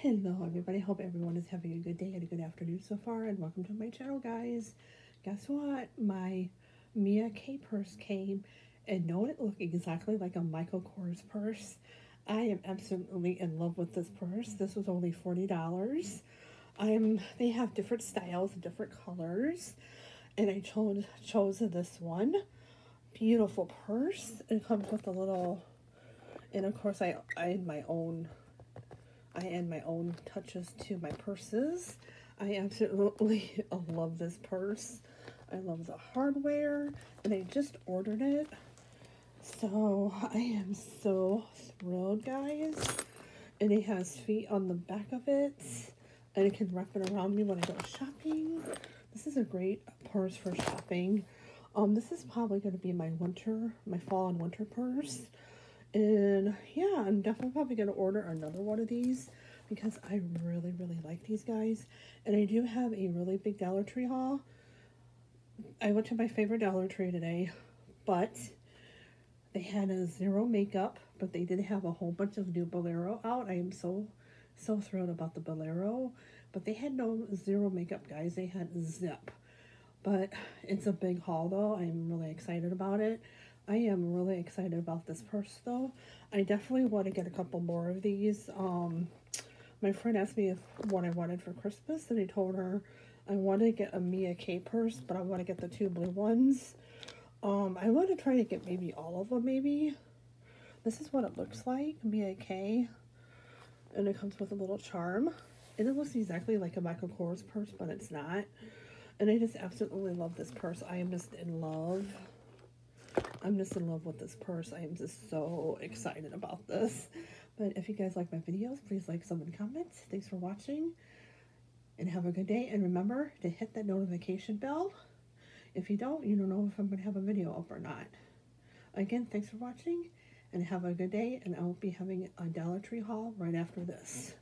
Hello everybody, hope everyone is having a good day and a good afternoon so far, and welcome to my channel, guys. Guess what? My Mia K purse came, and don't it look exactly like a Michael Kors purse? I am absolutely in love with this purse. This was only $40. They have different styles, different colors, and I chose this one. Beautiful purse. It comes with a little, and of course I add my own touches to my purses. I absolutely love this purse. I love the hardware, and I just ordered it. So I am so thrilled, guys. And it has feet on the back of it, and it can wrap it around me when I go shopping. This is a great purse for shopping. This is probably going to be my fall and winter purse. And yeah, I'm definitely probably going to order another one of these because I really, really like these guys. And I do have a really big Dollar Tree haul. I went to my favorite Dollar Tree today, but they had a zero makeup, but they did have a whole bunch of new Bolero out. I am so thrilled about the Bolero, but they had no zero makeup, guys. They had Zip. But it's a big haul, though. I'm really excited about it. I am really excited about this purse, though. I definitely want to get a couple more of these. My friend asked me what I wanted for Christmas, and I told her I want to get a Mia K purse, but I want to get the two blue ones. I want to try to get maybe all of them, maybe. This is what it looks like, Mia K. And it comes with a little charm. And it looks exactly like a Michael Kors purse, but it's not. And I just absolutely love this purse. I am just in love. I'm just in love with this purse. I am just so excited about this. But if you guys like my videos, please like, sub, and comment. Thanks for watching. And have a good day. And remember to hit that notification bell. If you don't, you don't know if I'm going to have a video up or not. Again, thanks for watching. And have a good day. And I will be having a Dollar Tree haul right after this.